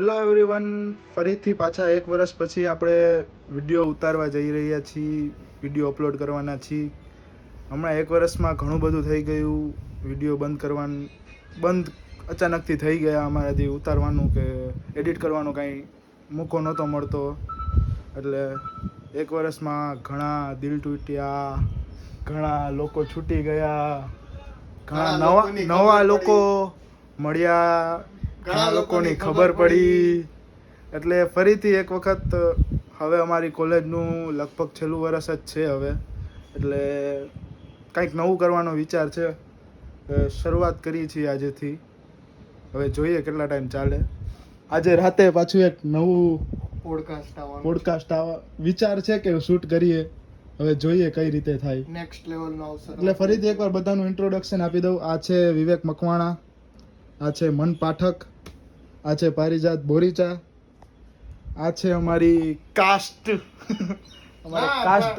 Hello everyone, ફરીથી પાછા એક વર્ષ પછી આપણે વિડીયો ઉતારવા જઈ રહ્યા છીએ, વિડીયો અપલોડ કરવાના છીએ. હમણાં એક વર્ષમાં ઘણું બધું થઈ ગયું. વિડીયો બંધ અચાનકથી થઈ ગયા. અમારાથી ઉતારવાનું કે એડિટ કરવાનું કાંઈ મોકો નહોતો મળતો. એટલે એક વર્ષમાં ઘણા દિલ તૂટ્યા, ઘણા લોકો છૂટી ગયા, ઘણા નવા લોકો મળ્યા, ઘણા લોકોની ખબર પડી. એટલે ફરીથી એક વખત હવે અમારી કોલેજનું લગભગ છેલ્લું વર્ષ જ છે હવે. એટલે કંઈક નવું કરવાનો વિચાર છે. શરૂઆત કરી છીએ આજેથી. હવે જોઈએ કેટલા ટાઈમ ચાલે. આજે રાતે પાછું એક નવું પોડકાસ્ટ વિચાર છે કે શૂટ કરીએ. હવે જોઈએ કઈ રીતે થાય. નેક્સ્ટ લેવલનો અવસર. એટલે ફરીથી એકવાર બધાનું ઇન્ટ્રોડક્શન આપી દઉં. આ છે વિવેક મકવાણા, આ છે મન પાઠક, આ છે પારિજાત બોરીચા, આ છે અમારી કાસ્ટ.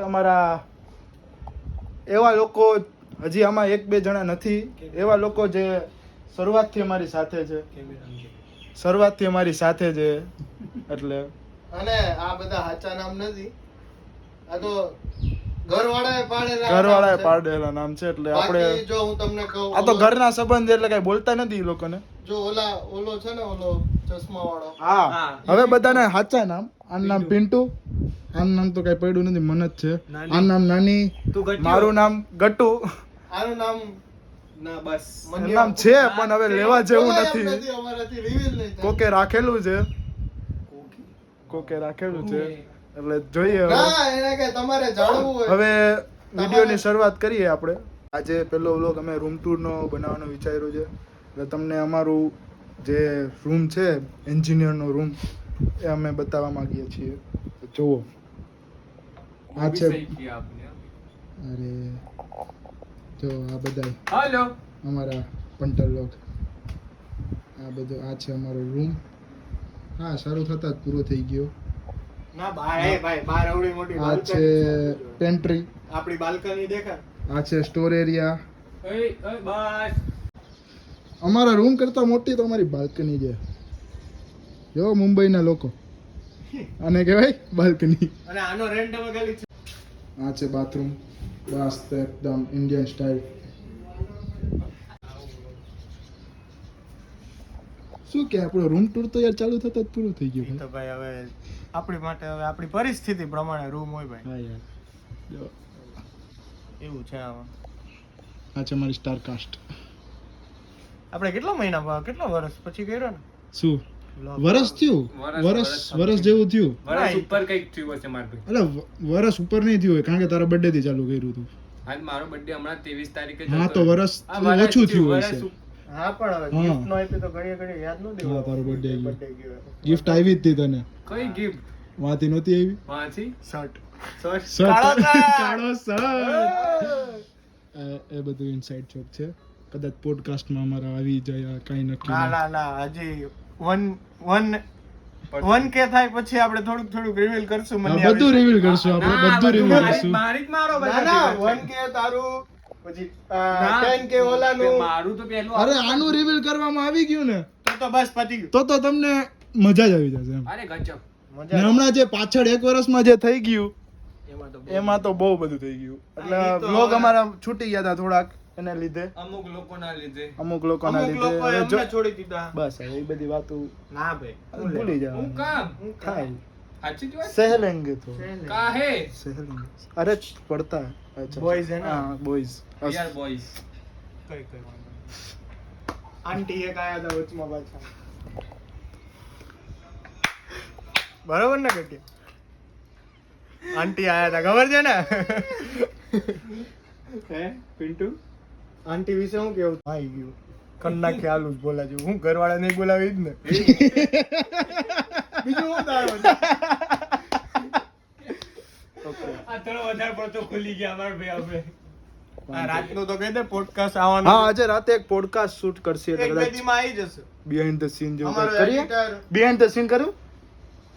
અમારા એવા લોકો, હજી આમાં એક બે જણા નથી, એવા લોકો જે શરૂઆતથી અમારી સાથે છે. એટલે અને આ બધા સાચા નામ નથી, આ તો ઘરવાળાએ પાડેલા નામ છે. એટલે આપણે જો હું તમને કહું, આ તો ઘરના સંબંધ એટલે કઈ બોલતા નથી એ લોકોને. જો ઓલો છે ને, ઓલો ચશ્મા વાળો, હા, હવે બધાને સાચા નામ. આનું નામ પિન્ટુ, આનું નામ તો કઈ પડ્યું નથી, મન જ છે. આનું નામ નાની, મારું નામ ગટ્ટુ. આનું નામ ના બસ નામ છે પણ હવે લેવા જેવું નથી. અમારાથી રિવીલ નહીં થાય. કોકે રાખેલું છે એટલે જોઈએ હવે. ના, એને કે તમારે જાણવું હોય. હવે વિડીયોની શરૂઆત કરીએ આપણે. આજે પહેલો વ્લોગ અમે રૂમ ટૂરનો બનાવવાનો વિચાર્યો છે. એટલે તમને અમારું જે રૂમ છે, એન્જિનિયરનો રૂમ, એ અમે બતાવવા માંગીએ છીએ. જુઓ, આ છે. અરે જો આ બધા અમારા પંટર લોક. આ બધું આ છે અમારો રૂમ. હા, શરૂ થતા જ પૂરો થઈ ગયો. ના ભાઈ, બાર આવડી મોટી આ છે પેન્ટ્રી, આપણી બાલ્કની દેખાય. આ છે સ્ટોર એરિયા. અમારા રૂમ કરતા મોટી તો અમારી બાલ્કની છે. જો મુંબઈના લોકો આને કહેવાય બાલ્કની. અને આનો રેન્ટ હવે ખાલી છે. આ છે બાથરૂમ, મસ્ત એકદમ ઇન્ડિયન સ્ટાઇલ. શું કે આપણો રૂમ ટૂર તો યાર ચાલુ થતા જ પૂરું થઈ ગયું. તો ભાઈ હવે આપણી માટે, હવે આપણી પરિસ્થિતિ પ્રમાણે રૂમ હોય ભાઈ. હા યાર, જો એવું છે આમાં. આ છે મારી સ્ટાર કાસ્ટ. આપણે કેટલા મહિના, કેટલા વર્ષ પછી કર્યો ને? શું વરસ થયું? વરસ જેવું થયું. વરસ ઉપર કઈક થયું હશે મારું. એટલે વરસ ઉપર નહીં થયું હોય, કારણ કે તારા બર્થડે થી ચાલુ કર્યું હતું. આજ મારો બર્થડે હમણાં 23 તારીખે હા, તો વરસ ઓછું થયું હશે. હા, પણ હવે gift નો આપ્યું તો ઘડી યાદ ન દેવું. હા, તારો birthday ગયો. birthday ગયો. ગિફ્ટ આવી જ હતી તને. કઈ ગિફ્ટ વાંથી નહોતી આવી? વાંચી શર્ટ. કાળો શર્ટ. એ બધું ઇનસાઇડ જોક છે. કદાચ પોડકાસ્ટમાં અમારા આવી જાય, કાંઈ નક્કી નહીં. ના, હજી 1K થાય પછી આપણે થોડુંક રિવીલ કરશું. મને બધું રિવીલ કરશું આપણે, બધું રિવીલ કરશું. મારી જ મારો ના, 1K તારું, પછી 10K ઓલાનું. મારું તો પહેલું. અરે આનું રિવીલ કરવામાં આવી ગયું ને, તો બસ પતી ગયું. તો તમને મજા જ આવી જશે એમ. અરે ગજબ. ને હમણાં જે પાછળ એક વર્ષમાં જે થઈ ગયું, એમાં તો એમાં તો બહુ બધું થઈ ગયું. હા, એટલે એ તો વ્લોગ હવે અમારા છૂટી ગયા હતા થોડાક, એના લીધે. અમુક લોકોના લીધે. અમુક લોકોના અમુક લીધે લોકોએ હવે અમને છોડી દીધા. બસ હવે એ બધી વાતો ના ભાઈ, ભૂલી હું જાવ. કામ થાય, સાચી જ વાત. સહેલેંગે તો કાહે સહેલેંગે. અરે પડતા હે. અચ્છા, Boys હે ના? હા, બોયઝ. યાર બોયઝ. કઈ વાંધો નહીં. આંટી એક આયા હતા વચમાં પાછા. બરોબર ને કટી? આંટી આયા હતા, ખબર છે ને? હે પિન્ટુ, આંટી વિશે હું કેવું? આવી ગયું કન્ના ખ્યાલ જ બોલા જેવું. હું ઘરવાળા નહીં બોલાવી જ ને. બીજું હું તારું. આ થોડો વધારે પડતો ખુલી ગયા અમાર ભાઈ આપણે. આ રાતનું તો કહી દે પોડકાસ્ટ આવવાનું. હા, આજે રાતે એક પોડકાસ્ટ શૂટ કરશે એટલે એક બે કદાચ દીમાં આવી જશે. બિહાઇન્ડ ધ સીન જેવું અમારો કંઈક કરીએ. editor. બિહાઇન્ડ ધ સીન કરું?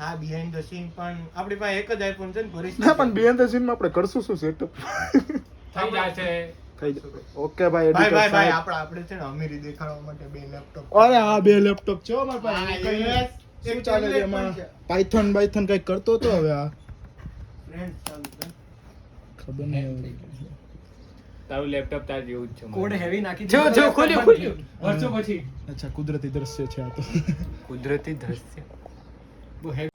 હા, બિહાઇન્ડ ધ સીન પણ આપણી પાસે એક જ આઈફોન છે ને, ભરીશ ના, પણ બિહાઇન્ડ ધ સીનમાં આપણે કરશું શું સેટઅપ? થઈ જશે. થઈ જાય. ઓકે ભાઈ, ભાઈ editor ભાઈ ભાઈ સાહેબ. આપણે છે ને અમીરી દેખાડવા માટે બે લેપટોપ. અરે હા, 2 લેપટોપ છે હો મારી પાસે. હા, yes. શું ચાલે છે એમાં? પાયથન કંઈક કરતો હતો હવે આ ફ્રેન્ડ ચાલુ છે. ખબર નહીં હવે. તારું લેપટોપ તાર જેવું જ છે કોડ હેવી નાખી જો દીધો. ખોલ્યું વર્ષો પછી અચ્છા કુદરતી દ્રશ્ય છે આ તો. કુદરતી દ્રશ્ય બહુ heavy.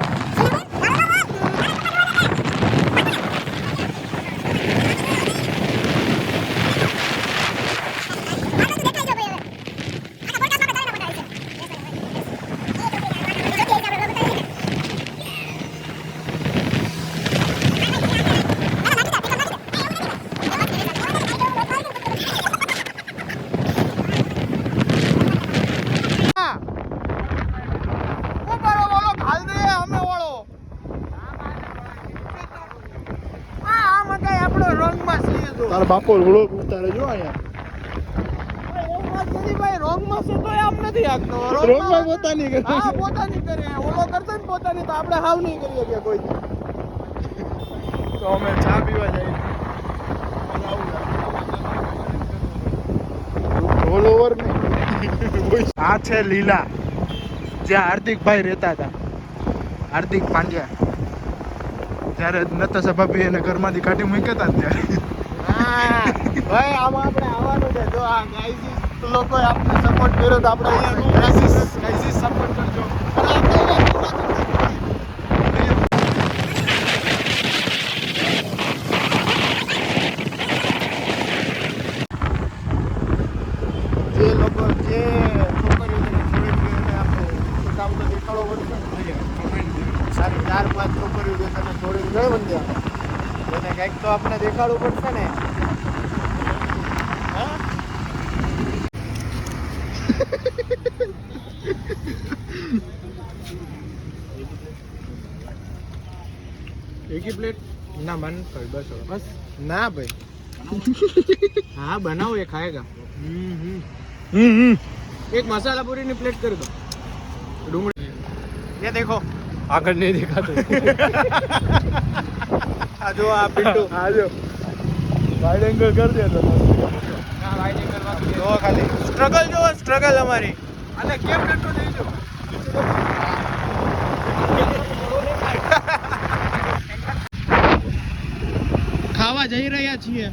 તારા બાપો વ્લોગ ઉતારે જો અહીંયા. રોંગમાં પોતાની કરે. તો અમે ચા પીવા જઈએ. રોલ ઓવર નહીં. આ છે લીલા જ્યાં હાર્દિકભાઈ રહેતા હતા. હાર્દિક પાંડ્યા જ્યારે નતાશા ભાભી એને ઘરમાંથી કાઢી મૂક્યા હતા ને ત્યારે. ભાઈ આમાં આપણે આવવાનું છે. જો આ ગાઈઝીસ લોકો આપણે સપોર્ટ કર્યો તો આપણે ગાઈઝીસ સપોર્ટ કરજો. જે લોકો જે છોકરીઓને છોડી ગયો એને આપણે કામ તો દેખાડવો પડશે ને. સારી 4-5 છોકરીઓ જે તને છોડીને ગયો બંધ્યા એને કંઈક તો આપણે દેખાડવું પડશે ને. હા? એક ही प्लेट ना मन कर बस ना भाई हाँ बनाओ ये खाएगा एक मसाला पूरी ની પ્લેટ कर दो डूंगरी ये देखो આગળ નહીં દેખાતું આ જો આ પિન્ટુ આ જો વાઇડ એંગલ કરી દે તો. ના વાઈડ એંગલ માં જો ખાલી સ્ટ્રગલ અમારી અને કેમ નટો દેજો ખાવા જઈ રહ્યા છીએ.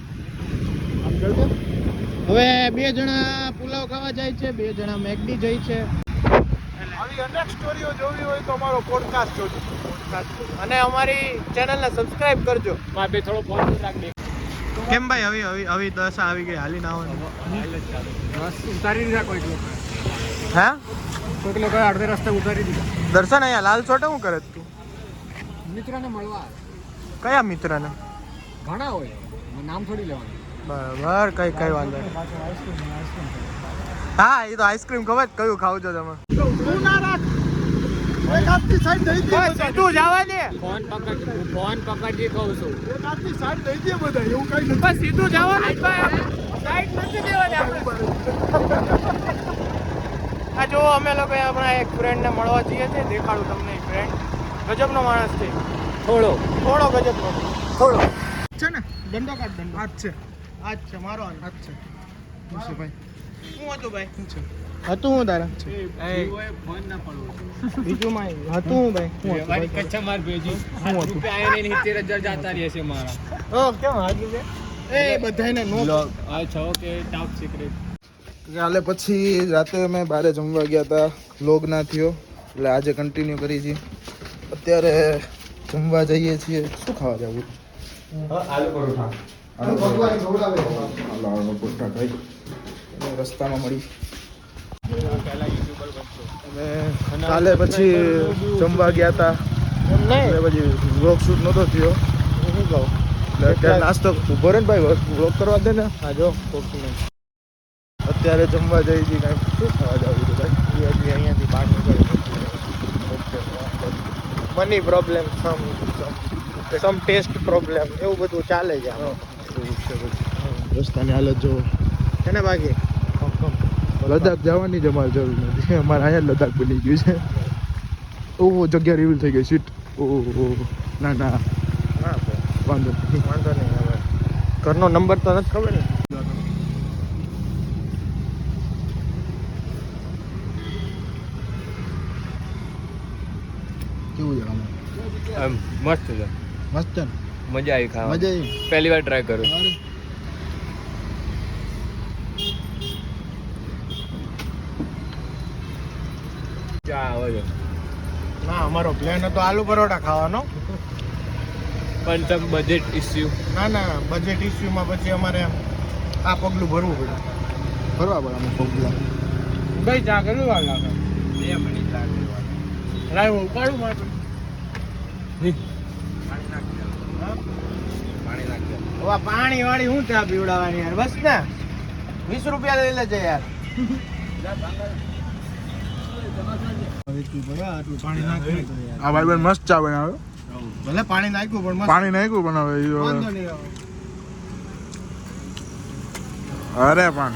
હવે 2 જણા પુલાવ ખાવા જાય છે, 2 જણા મેકડી જાય છે. આવી અનેક સ્ટોરીઓ જોવી હોય તો અમારો પોડકાસ્ટ જોજો અને અમારી ચેનલને સબસ્ક્રાઇબ કરજો. મારે બે થોડો ફોન રાખ દે કેમ ભાઈ હવે દશા આવી ગઈ હાલી ના આવવાનું બસ ઉતારી દીધા કોઈ હે કોઈક લોકો અડધે રસ્તે ઉતારી દીધા દર્શન અહીંયા લાલ છોટે શું કરે તું? મિત્રને મળવા કયા મિત્રને? ઘણા હોય નામ થોડી લેવાનું બરાબર કઈ વાંધો નહીં. હા એ તો આઈસ્ક્રીમ ખબર જ કયું ખાવ છો તમે? સીધું જવા દે. ફોન પકડજી કહું છું બસ સીધું જવાનું જ ભાઈ. સાઈડ નથી દેવાની આપણે. આ જો અમે લોકો આપણા એક ફ્રેન્ડને મળવા જઈએ છીએ. દેખાડું તમને એક ફ્રેન્ડ ગજબનો માણસ છે. થોડો ગજબનો થોડો છે ને. દંડો કાઢ દંડો. આ જ છે મારો આ જ છે. શું છે ભાઈ? શું હતું ભાઈ? શું છે? હતું હું તારા ફોન ના પડવો બીજું માં હતું હું ભાઈ? શું હતું ભાઈ? કચ્છા માર ભેજી શું હતું? રૂપિયા આવીને 70,000 જાતા રહેશે મારા ઓ કેમ હાજી બે એ બધાયને નો આ છો કે ટોપ સિક્રેટ કાલે પછી રાતે અમે બહાર જમવા ગયા હતા. વ્લોગ ના થયો એટલે આજે કન્ટિન્યુ કરી છીએ. અત્યારે જમવા જઈએ છીએ. શું ખાવા જવું? આલુ પરોઠા રસ્તામાં મળી. અમે કાલે પછી જમવા ગયા હતા એટલે પછી વ્લોગ શૂટ નહોતો થયો. એટલે અત્યારે નાસ્તો ઉભો રહે ને ભાઈ, વ્લોગ કરવા દે ને. હા જો અત્યારે જમવા જઈએ છીએ. કાંઈ શું ખાવા જવું છે ભાઈ? અહીંયાથી બહાર નીકળે મની પ્રોબ્લેમ સમ ટેસ્ટ પ્રોબ્લેમ એવું બધું ચાલે છે. રસ્તાની હાલત જોવો. એને બાકી લદ્દાખ જવાની જ અમારે જરૂર નથી. અમારે અહીંયા લદ્દાખ બની ગયું છે. ઓહો જગ્યા રિવીલ થઈ ગઈ સીટ. ઓહો ના ના વાંધો નહીં. વાંધો નહીં. હવે ઘરનો નંબર તો નથી ખબર ને. કેવું છે આમાં? મસ્ત છે, મસ્ત છે ને? મજા આવી ખાવા. મજા આવી? પહેલી વાર ટ્રાય કરું. અરે ચા આવે છે ના અમારો પ્લાન હતો આલુ પરોઠા ખાવાનો. પણ તમે બજેટ ઇસ્યુ. ના બજેટ ઇસ્યુમાં પછી અમારે આ પગલું ભરવું પડે. ફરવા પડે આમાં પગલા. ભાઈ ચા કેટલું વાર લાગે? 2 મિનિટ લાગે. લાવ ઉપાડું મારે. પાણી નાખી દે. હવે પાણી વાળી હું ચા પીવડાવવાની યાર બસ ને 20 રૂપિયા લઈ લેજે યાર. પાણી નાખ્યું તો યાર. આ ભાઈ મસ્ત ચા બનાવે. ભલે પાણી નાખ્યું પણ મસ્ત. પાણી નાખ્યું બનાવે ઈ હવે. વાંધો નહીં આવે. અરે પણ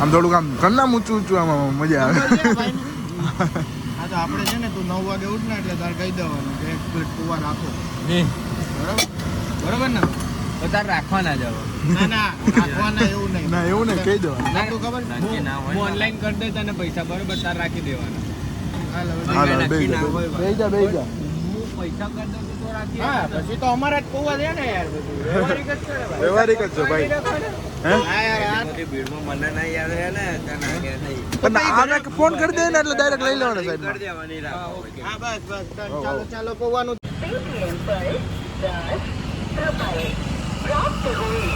આમ થોડુંક આમ કરના ઊંચું ઊંચું આમાં મજા આવે. હા તો આપણે છે ને તું 9 વાગે ઉઠ ને એટલે તારે કહી દેવાનું કે 1 પ્લેટ પૌવા રાખો. બરાબર બરાબર ને? વધારે રાખવાના જ હવે. ના રાખવાના એવું નહીં. ના એવું નહીં કહી દેવાનું. ના તું ખબર હું ઓનલાઈન કરી દે તને પૈસા બરોબર તાર રાખી દેવાના. હાલ હવે. હાલ, હાલ, નક્કી ના હોય બેહી જા બેહી જા. હું પૈસા કરી દઉં તો રાખી હા પછી તો અમારા જ પૌવા છે ને યાર બધું વ્યવહારિક જ છે ને ભાઈ. વ્યવહારિક જ છે ભાઈ. હે? હા યાર આ બધી ભીડમાં મને નહીં આવે ને તને નાખે નહીં. પણ આને ફોન કરી દે ને એટલે ડાયરેક્ટ લઈ લેવાનો કરી સાઈડમાં. દેવાની રાખો. હા બસ done. ચાલો પૌવાનું Paytm पर 10 रुपए प्राप्त हुए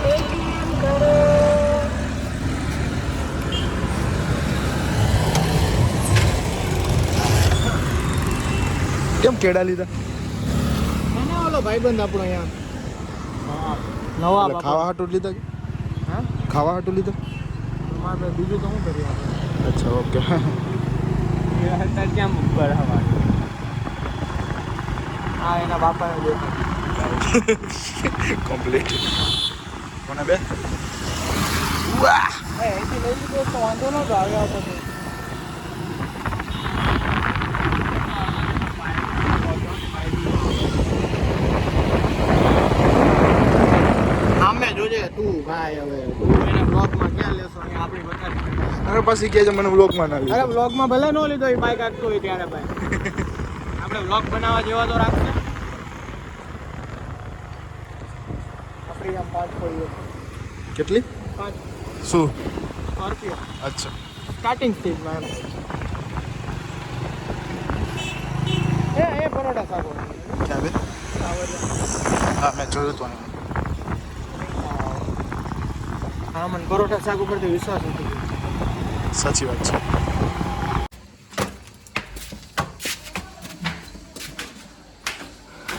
Paytm करो કેમ કેડા લીધા? મને ઓલો ભાઈબંધ આપણો અહીંયા નવા એટલે ખાવા હાટું લીધા કે? હા ખાવા હાટું લીધા? મારે બીજું તો શું કરીએ આપણે? અચ્છા ઓકે. અત્યારે ક્યાં ઉપર હવા. હા એના બાપાને દેખાય. કમ્પ્લીટ. કોને બે? વાહ! અહીંથી લઈ લીધો તો વાંધો નહોતો આવ્યો પછી. આમે જોજે તું ભાઈ હવે તું એના બ્લોગમાં ક્યાં લેશો અહીંયા આપણી બતાવી. અને પછી કે છે મને વ્લોગમાં ના અરે લીધા. બ્લોગમાં ભલે નો લીધો એ બાઈક આખતો હોય ત્યારે ભાઈ આપણે બ્લોગ બનાવવા જેવા તો રાખશે. આપણી આમ 5 હોય કેટલી? 5 શું? રૂપિયા અચ્છા. સ્ટાર્ટિંગ સ્ટેજમાં એમ એ પરોઠા સાગો ક્યાં બે? હા મેં જોયું તો. હા મને પરોઠા શાક ઉપરથી વિશ્વાસ હતો. સાચી વાત છે.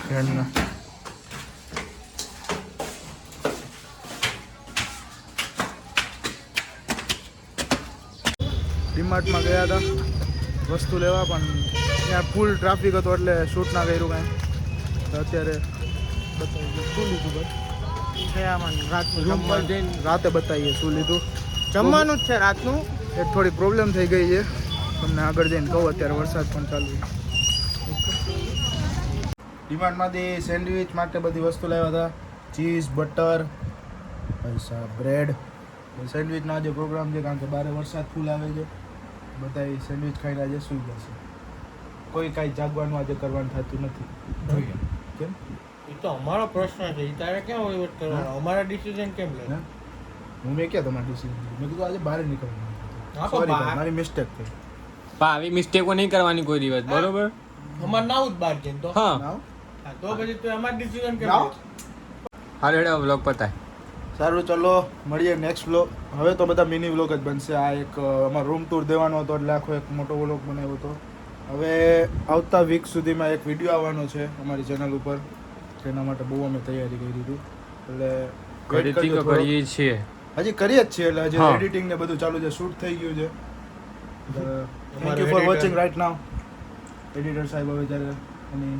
ફ્રેન્ડના ડીમાર્ટમાં ગયા હતા વસ્તુ લેવા પણ ત્યાં ફૂલ ટ્રાફિક હતો એટલે શૂટ ના કર્યું કાંઈ. તો અત્યારે બતાવી શું લીધું ભાઈ? છે આમાં રાતનું રૂમ પર જમવાનું જઈને રાતે બતાવીએ શું લીધું. જમવાનું જ છે રાતનું. એક થોડી પ્રોબ્લેમ થઈ ગઈ છે તમને આગળ જઈને કહું. અત્યારે વરસાદ પણ ચાલુ છે. ડીમાર્ટમાંથી સેન્ડવિચ માટે બધી વસ્તુ લાવ્યા હતા. ચીઝ બટર પૈસા બ્રેડ. સેન્ડવિચનો આજે પ્રોગ્રામ છે કારણ કે બારે વરસાદ ફૂલ આવે છે. બધા સેન્ડવિચ ખાઈને આજે સૂઈ જશે. કોઈ કાંઈ જાગવાનું આજે કરવાનું થતું નથી. કેમ? એ તો અમારો પ્રશ્ન છે એ તારે ક્યાં વહીવટ કરવાનો અમારા ડિસિઝન કેમ લે? હે? હું મેં ક્યાં તમારી ડિસિઝન મેં કીધું આજે બહાર નીકળવાનું. હા, પણ સોરી બહાર- મારી મિસ્ટેક થઈ. આવી મિસ્ટેકો નહીં કરવાની કોઈ દિવસ બરોબર. અમાર નાવું જ બહાર જઈને તો હા નાવ? હા, તો પછી તું અમાર ડિસિઝન કેમ નાવ? લે? હાલ હેડો વ્લોગ પતાય. સારું ચલો મળીએ નેક્સ્ટ વ્લોગ. હવે તો બધા મિની વ્લોગ જ બનશે. આ એક અમારો રૂમ ટૂર દેવાનો હતો એટલે આખો એક મોટો વ્લોગ બનાવ્યો હતો. હવે આવતા વીક સુધીમાં એક વિડીયો આવવાનો છે અમારી ચેનલ ઉપર. તેના માટે બહુ અમે તૈયારી કરી દીધી એટલે wait કરીએ કરજો તો થોડો. કરીએ છીએ. હજી કરીએ જ છીએ એટલે હજી હા. એડિટિંગ ને બધું ચાલુ છે. શૂટ થઈ ગયું છે. થેન્ક અમારો you for editor. Watching right now. Editor સાહેબ હવે જ્યારે એની